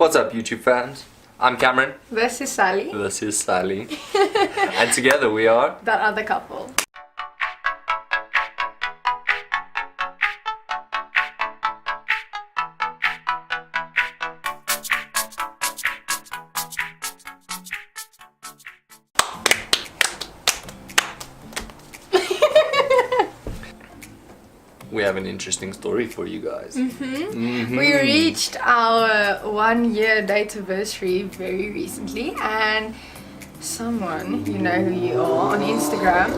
What's up, YouTube fans? I'm Cameron. This is Sally. This is Sally. And together we are That Other Couple. We have an interesting story for you guys. We reached our 1 year date anniversary very recently, and someone, you know who you are, on Instagram,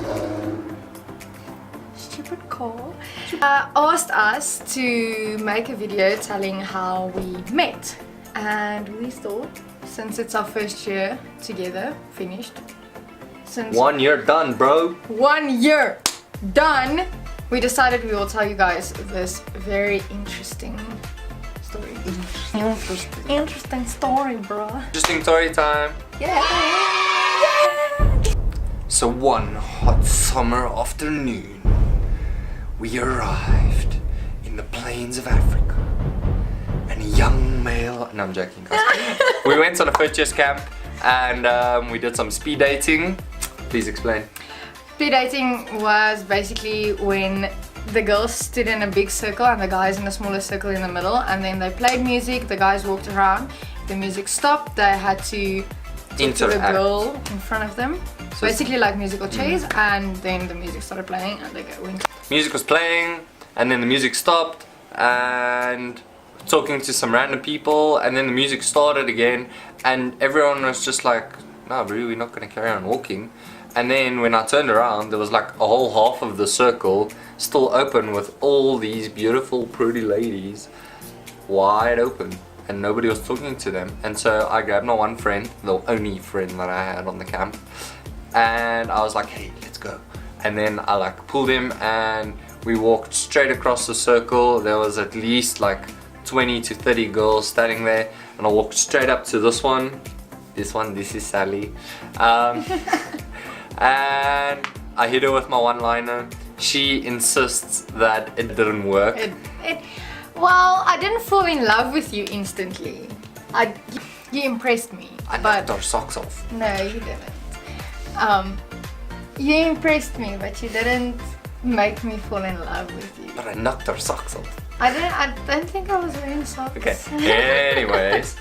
stupid call, asked us to make a video telling how we met. And we thought, since it's our first year together, finished, since 1 year done, bro. 1 year done, we decided we will tell you guys this very interesting story. Interesting story, bro. Interesting story time. Yeah. So one hot summer afternoon, we arrived in the plains of Africa, and a young male. No, I'm joking, guys. We went on a first year camp, and we did some speed dating. Please explain. Speed dating was basically when the girls stood in a big circle and the guys in a smaller circle in the middle, and then they played music, the guys walked around, the music stopped, they had to talk to the girl in front of them. So basically like musical chairs, and then the music started playing and they went. Music was playing, and then the music stopped, and talking to some random people, and then the music started again, and everyone was just like, no, bro, we're not gonna carry on walking. And then when I turned around, there was like a whole half of the circle still open with all these beautiful, pretty ladies wide open, and nobody was talking to them. And so I grabbed my one friend, the only friend that I had on the camp, and I was like, hey, let's go. And then I like pulled him and we walked straight across the circle. There was at least like 20 to 30 girls standing there, and I walked straight up to this one. This is Sally. And I hit her with my one-liner. She insists that it didn't work. Well, I didn't fall in love with you instantly. You impressed me. I knocked her socks off. No, you didn't. You impressed me, but you didn't make me fall in love with you. But I knocked her socks off. I don't think I was wearing socks. Okay, anyways.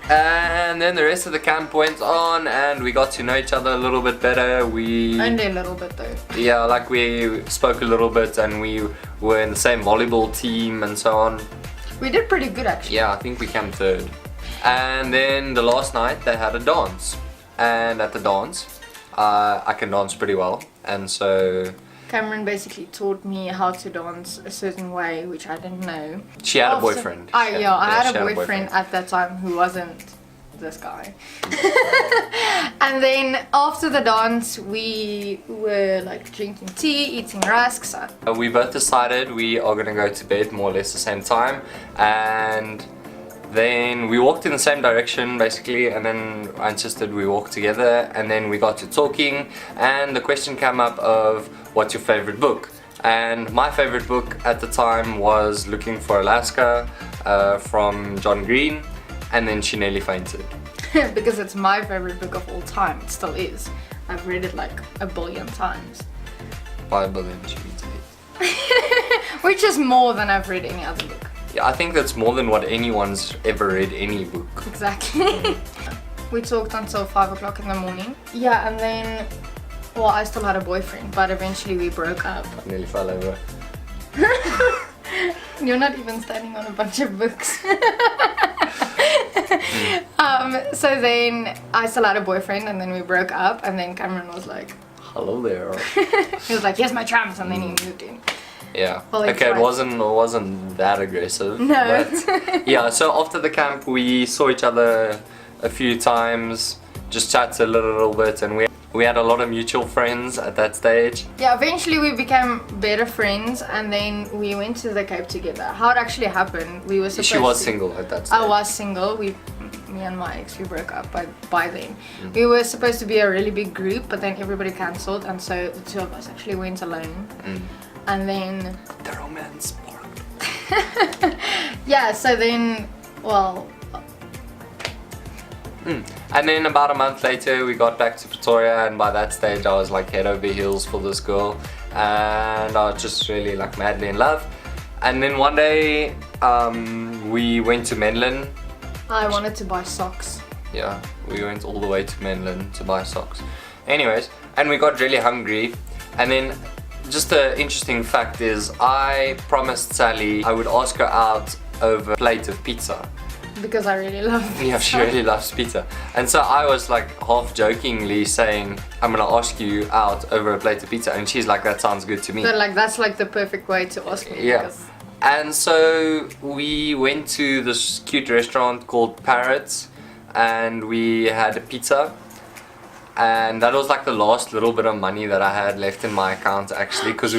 And then the rest of the camp went on, and we got to know each other a little bit better. Only a little bit though. Yeah, like we spoke a little bit, and we were in the same volleyball team and so on. We did pretty good actually. Yeah, I think we came third. And then the last night they had a dance. And at the dance, I can dance pretty well. And so Cameron basically taught me how to dance a certain way, which I didn't know. She had a boyfriend. I had a boyfriend at that time who wasn't this guy. And then after the dance, we were like drinking tea, eating rusks. We both decided we are going to go to bed more or less the same time. And then we walked in the same direction basically, and then I insisted we walk together, and then we got to talking, and the question came up of, what's your favorite book? And my favorite book at the time was Looking for Alaska from John Green, and then she nearly fainted. Because it's my favorite book of all time. It still is. I've read it like 1 billion times. By 1 billion, she means 8. Which is more than I've read any other book. Yeah, I think that's more than what anyone's ever read any book. Exactly. We talked until 5 o'clock in the morning. Yeah, and then, well, I still had a boyfriend, but eventually we broke up. I nearly fell over. You're not even standing on a bunch of books. So then I still had a boyfriend, and then we broke up, and then Cameron was like, hello there. He was like, here's my trams, and then he moved in. Yeah. Well, okay, it wasn't that aggressive. No. But yeah, so after the camp we saw each other a few times, just chatted a little bit, and we had a lot of mutual friends at that stage. Yeah, eventually we became better friends, and then we went to the Cape together. How it actually happened, we were supposed to... She was single at that stage. I was single. Me and my ex, we broke up by then. We were supposed to be a really big group, but then everybody cancelled, and so the two of us actually went alone. And then... the romance sparked. Yeah, so then, well, And then about a month later we got back to Pretoria, and by that stage I was like head over heels for this girl, and I was just really like madly in love. And then one day we went to Menlyn. I wanted to buy socks. Yeah, we went all the way to Menlyn to buy socks. Anyways, and we got really hungry, and then just an interesting fact is I promised Sally I would ask her out over a plate of pizza. Because I really love pizza. Yeah, she really loves pizza. And so I was like half jokingly saying, I'm gonna ask you out over a plate of pizza, and she's like, that sounds good to me. So like that's like the perfect way to ask me. Yeah. Because... And so we went to this cute restaurant called Parrots, and we had a pizza. And that was like the last little bit of money that I had left in my account actually, because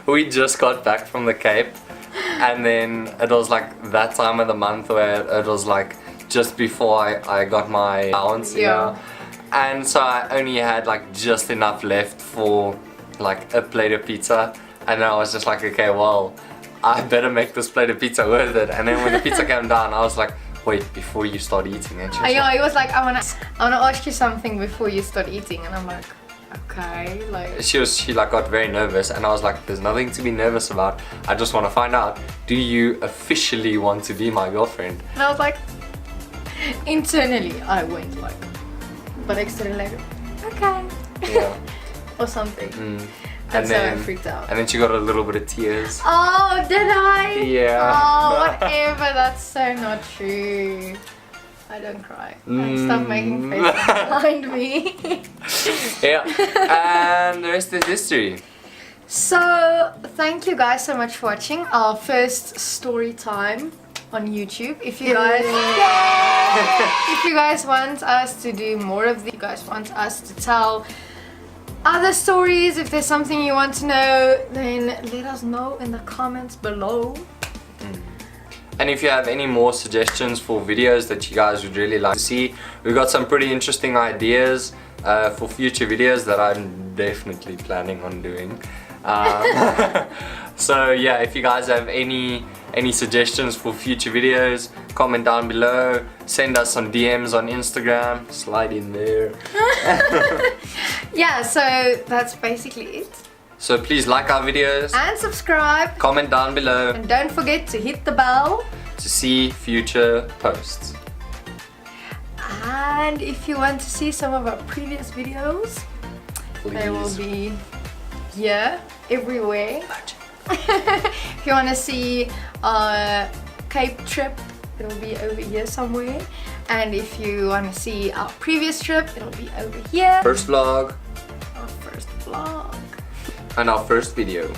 we just got back from the Cape. And then it was like that time of the month where it was like just before I got my allowance, you know? And so I only had like just enough left for like a plate of pizza, and I was just like, okay, well, I better make this plate of pizza worth it. And then when the pizza came down, I was like, wait, before you start eating. And she was he was like, I wanna ask you something before you start eating, and I'm like, okay, like. She like got very nervous, and I was like, there's nothing to be nervous about. I just want to find out, do you officially want to be my girlfriend? And I was like, internally I went like, but externally like, okay. Yeah. Or something. And so then I freaked out. And then she got a little bit of tears. Oh, did I? Yeah. Oh, whatever. That's so not true. I don't cry. Stop making faces behind me. Yeah. And the rest is history. So, thank you guys so much for watching our first story time on YouTube. If you guys, if you guys want us to do more of these, you guys want us to tell other stories, if there's something you want to know, then let us know in the comments below. And if you have any more suggestions for videos that you guys would really like to see, we've got some pretty interesting ideas for future videos that I'm definitely planning on doing. So yeah, if you guys have any suggestions for future videos, comment down below, send us some DMs on Instagram, slide in there. Yeah, so that's basically it. So please like our videos and subscribe, comment down below, and don't forget to hit the bell to see future posts. And if you want to see some of our previous videos, Please. they will be here, everywhere. If you want to see our Cape trip, it will be over here somewhere. And if you want to see our previous trip, it will be over here. First vlog. Our first vlog. And our first video.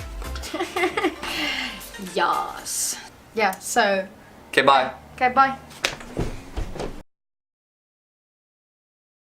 Yes. Yeah, so. Okay, bye. Okay, bye.